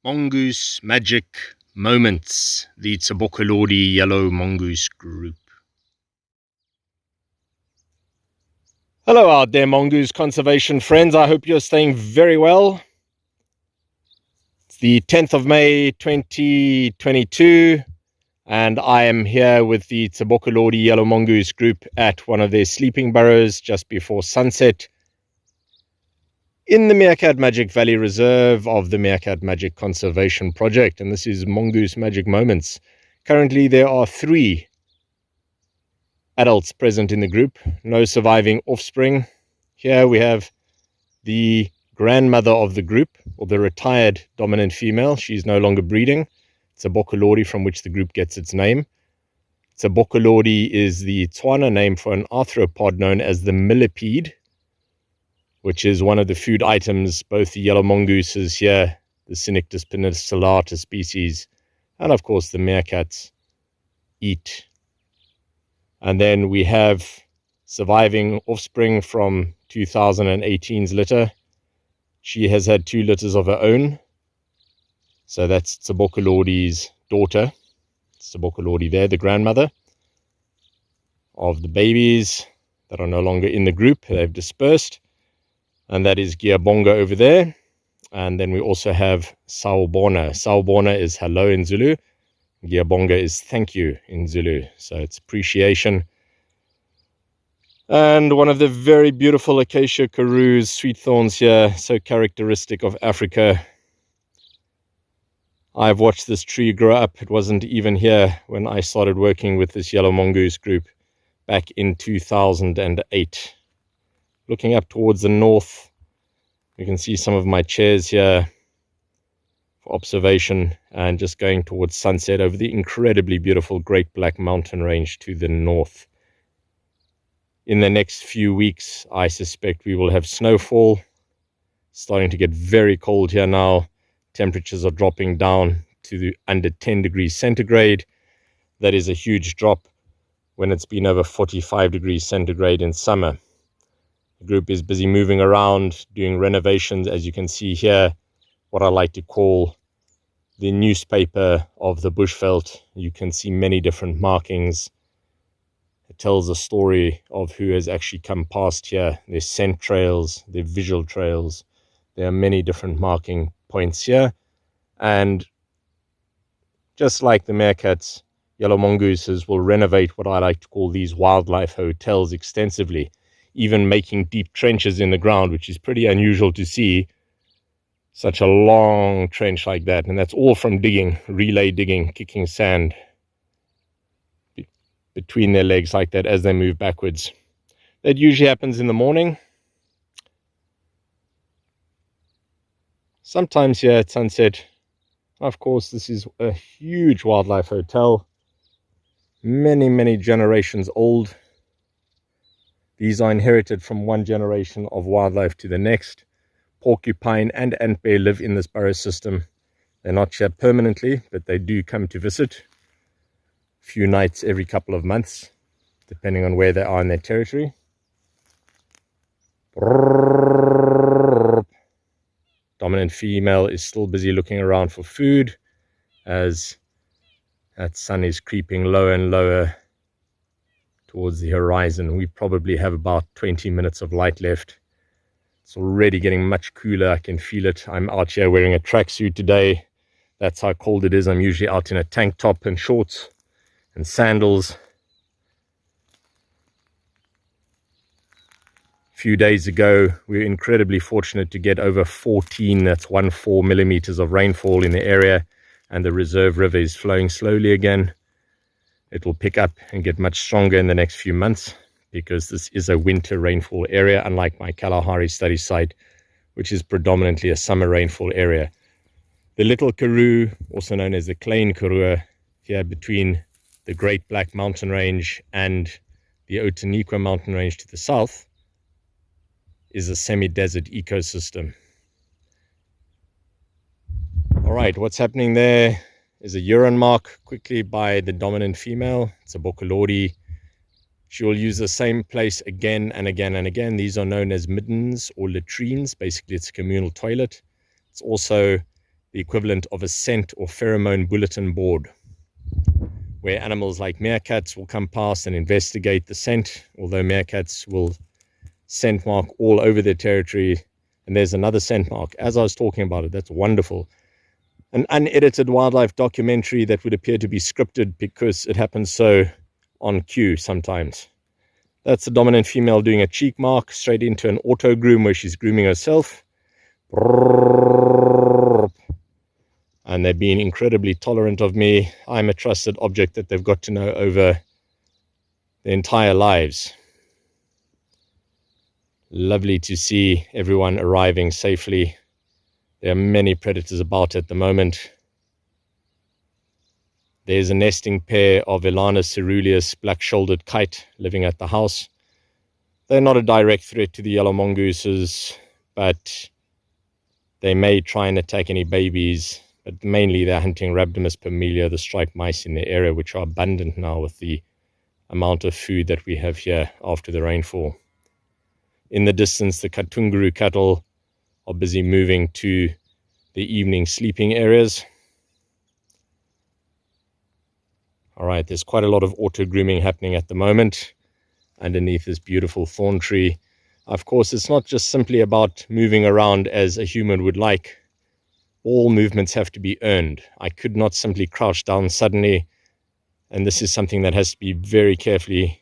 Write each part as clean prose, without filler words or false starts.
Mongoose Magic Moments, the Tsebokolodi Yellow Mongoose group. Hello out there, mongoose conservation friends. I hope you're staying very well. It's the 10th of May 2022, and I am here with the Tsebokolodi Yellow Mongoose group at one of their sleeping burrows just before sunset in the Meerkat Magic Valley Reserve of the Meerkat Magic Conservation Project, and this is Mongoose Magic Moments. Currently there are 3 adults present in the group, no surviving offspring. Here we have the grandmother of the group, or the retired dominant female. She's no longer breeding. Tsebokolodi, from which the group gets its name. Tsebokolodi is the Tswana name for an arthropod known as the millipede, which is one of the food items both the yellow mongooses here, the Cynictis Penicillata species, and of course the meerkats eat. And then we have surviving offspring from 2018's litter. She has had 2 litters of her own. So that's Tsebokolodi's daughter. Tsebokolodi there, the grandmother of the babies that are no longer in the group. They've dispersed. And that is Ngyabonga over there. And then we also have Sawubona. Sawubona is hello in Zulu. Ngyabonga is thank you in Zulu. So it's appreciation. And one of the very beautiful acacia karus, sweet thorns here, so characteristic of Africa. I've watched this tree grow up. It wasn't even here when I started working with this yellow mongoose group back in 2008. Looking up towards the north, you can see some of my chairs here for observation, and just going towards sunset over the incredibly beautiful Great Black Mountain Range to the north. In the next few weeks, I suspect we will have snowfall. Starting to get very cold here now. Temperatures are dropping down to under 10 degrees centigrade. That is a huge drop when it's been over 45 degrees centigrade in summer. The group is busy moving around, doing renovations, as you can see here, what I like to call the newspaper of the bushveld. You can see many different markings. It tells a story of who has actually come past here. There's scent trails, there's visual trails. There are many different marking points here. And just like the meerkats, yellow mongooses will renovate what I like to call these wildlife hotels extensively, even making deep trenches in the ground, which is pretty unusual to see such a long trench like that. And that's all from digging, relay digging, kicking sand between their legs like that as they move backwards. That usually happens in the morning. Sometimes here at sunset. Of course, this is a huge wildlife hotel, many generations old. These are inherited from one generation of wildlife to the next. Porcupine and ant bear live in this burrow system. They're not here permanently, but they do come to visit a few nights every couple of months, depending on where they are in their territory. Dominant female is still busy looking around for food as that sun is creeping lower and lower towards the horizon. We probably have about 20 minutes of light left. It's already getting much cooler. I can feel it. I'm out here wearing a tracksuit today. That's how cold it is. I'm usually out in a tank top and shorts and sandals. A few days ago, we were incredibly fortunate to get over 14, that's 14 millimeters of rainfall in the area, and the reserve river is flowing slowly again. It will pick up and get much stronger in the next few months because this is a winter rainfall area, unlike my Kalahari study site, which is predominantly a summer rainfall area. The Little Karoo, also known as the Klein Karoo, here between the Great Black Mountain Range and the Outeniqua Mountain Range to the south, is a semi-desert ecosystem. All right, what's happening there is a urine mark quickly by the dominant female, Tsebokolodi. She will use the same place again and again and again. These are known as middens or latrines. Basically, it's a communal toilet. It's also the equivalent of a scent or pheromone bulletin board, where animals like meerkats will come past and investigate the scent, although meerkats will scent mark all over their territory. And there's another scent mark. As I was talking about it, that's wonderful. An unedited wildlife documentary that would appear to be scripted because it happens so on cue sometimes. That's the dominant female doing a cheek mark straight into an auto groom where she's grooming herself. And they're being incredibly tolerant of me. I'm a trusted object that they've got to know over their entire lives. Lovely to see everyone arriving safely. There are many predators about at the moment. There's a nesting pair of Elanus ceruleus black-shouldered kite living at the house. They're not a direct threat to the yellow mongooses, but they may try and attack any babies. But mainly they're hunting Rhabdomus pumila, the striped mice in the area, which are abundant now with the amount of food that we have here after the rainfall. In the distance, the Katunguru cattle are busy moving to the evening sleeping areas. All right, there's quite a lot of auto grooming happening at the moment underneath this beautiful thorn tree. Of course, it's not just simply about moving around as a human would like. All movements have to be earned. I could not simply crouch down suddenly, and this is something that has to be very carefully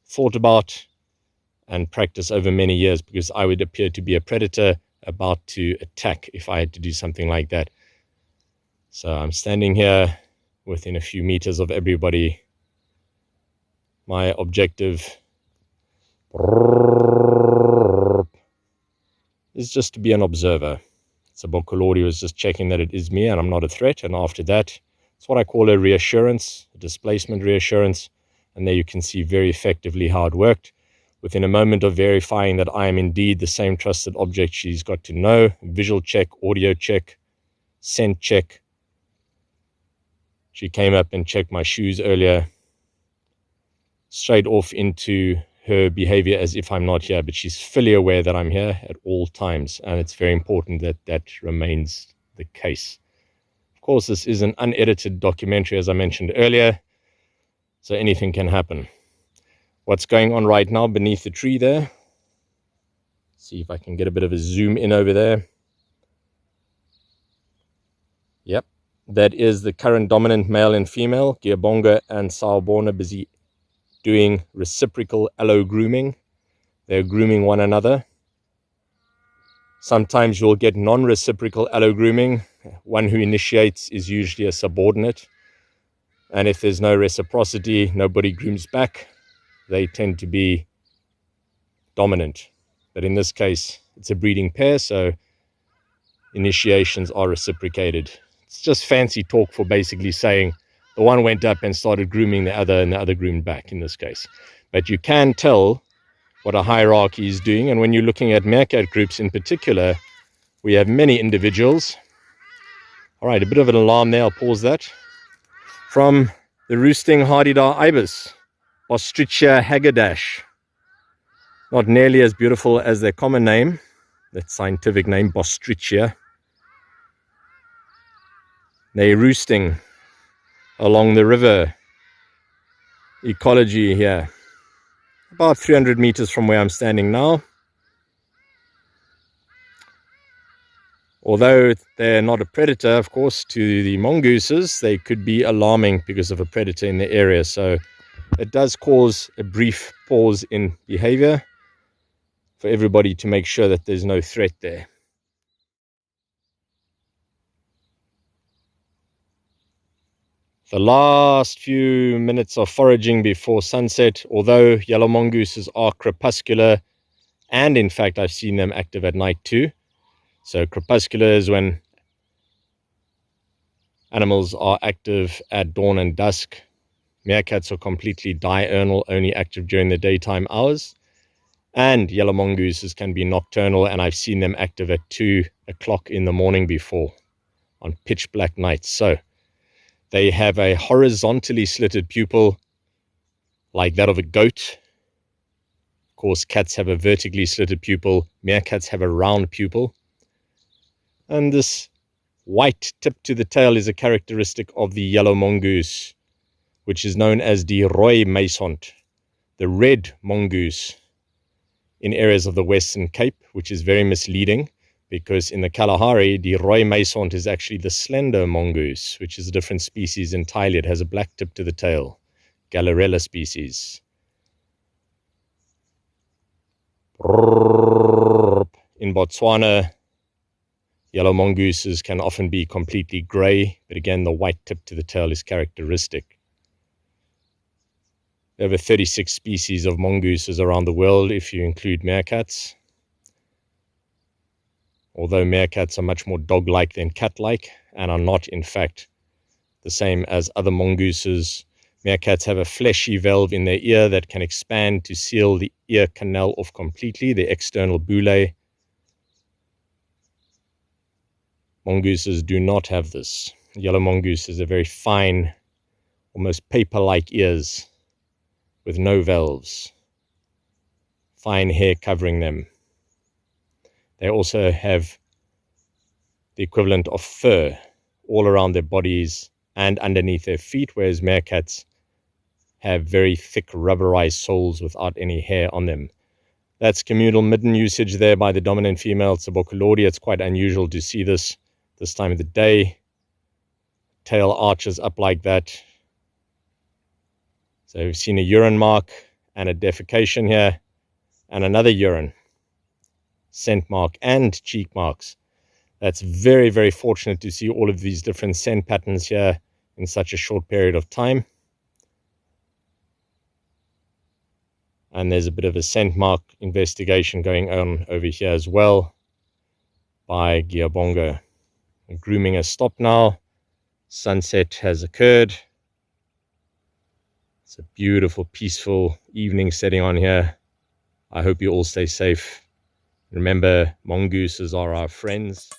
thought about and practiced over many years, because I would appear to be a predator about to attack if I had to do something like that. So I'm standing here within a few meters of everybody. My objective is just to be an observer. Tsebokolodi was just checking that it is me and I'm not a threat. And after that, it's what I call a reassurance, a displacement reassurance. And there you can see very effectively how it worked. Within a moment of verifying that I am indeed the same trusted object she's got to know, visual check, audio check, scent check. She came up and checked my shoes earlier, straight off into her behavior as if I'm not here, but she's fully aware that I'm here at all times, and it's very important that that remains the case. Of course, this is an unedited documentary, as I mentioned earlier, so anything can happen. What's going on right now beneath the tree there? See if I can get a bit of a zoom in over there. Yep, that is the current dominant male and female, Ngyabonga and Sawubona, busy doing reciprocal allo grooming. They're grooming one another. Sometimes you'll get non-reciprocal allo grooming. One who initiates is usually a subordinate. And if there's no reciprocity, nobody grooms back. They tend to be dominant. But in this case, it's a breeding pair, so initiations are reciprocated. It's just fancy talk for basically saying the one went up and started grooming the other, and the other groomed back in this case. But you can tell what a hierarchy is doing. And when you're looking at meerkat groups in particular, we have many individuals. All right, a bit of an alarm there. I'll pause that. From the roosting Hardida ibis, Ostrichia haggardash. Not nearly as beautiful as their common name, that scientific name, Bostrichia. They're roosting along the river ecology here, about 300 meters from where I'm standing now. Although they're not a predator, of course, to the mongooses, they could be alarming because of a predator in the area. So it does cause a brief pause in behavior for everybody to make sure that there's no threat there. The last few minutes of foraging before sunset, although yellow mongooses are crepuscular, and in fact I've seen them active at night too. So crepuscular is when animals are active at dawn and dusk. Meerkats are completely diurnal, only active during the daytime hours. And yellow mongooses can be nocturnal, and I've seen them active at 2 o'clock in the morning before on pitch black nights. So they have a horizontally slitted pupil like that of a goat. Of course, cats have a vertically slitted pupil. Meerkats have a round pupil. And this white tip to the tail is a characteristic of the yellow mongoose, which is known as the rooi meisont, the red mongoose, in areas of the Western Cape, which is very misleading because in the Kalahari, the rooi meisont is actually the slender mongoose, which is a different species entirely. It has a black tip to the tail, Gallerella species. In Botswana, yellow mongooses can often be completely grey, but again, the white tip to the tail is characteristic. There are over 36 species of mongooses around the world if you include meerkats. Although meerkats are much more dog-like than cat-like and are not, in fact, the same as other mongooses. Meerkats have a fleshy valve in their ear that can expand to seal the ear canal off completely, the external bulle. Mongooses do not have this. Yellow mongooses are very fine, almost paper-like ears with no valves, fine hair covering them. They also have the equivalent of fur all around their bodies and underneath their feet, whereas meerkats have very thick rubberized soles without any hair on them. That's communal midden usage there by the dominant female Tsebokolodi. It's quite unusual to see this time of the day. Tail arches up like that. So we've seen a urine mark and a defecation here, and another urine, scent mark, and cheek marks. That's very, very fortunate to see all of these different scent patterns here in such a short period of time. And there's a bit of a scent mark investigation going on over here as well by Ngyabonga. Grooming has stopped now. Sunset has occurred. It's a beautiful, peaceful evening setting on here. I hope you all stay safe. Remember, mongooses are our friends.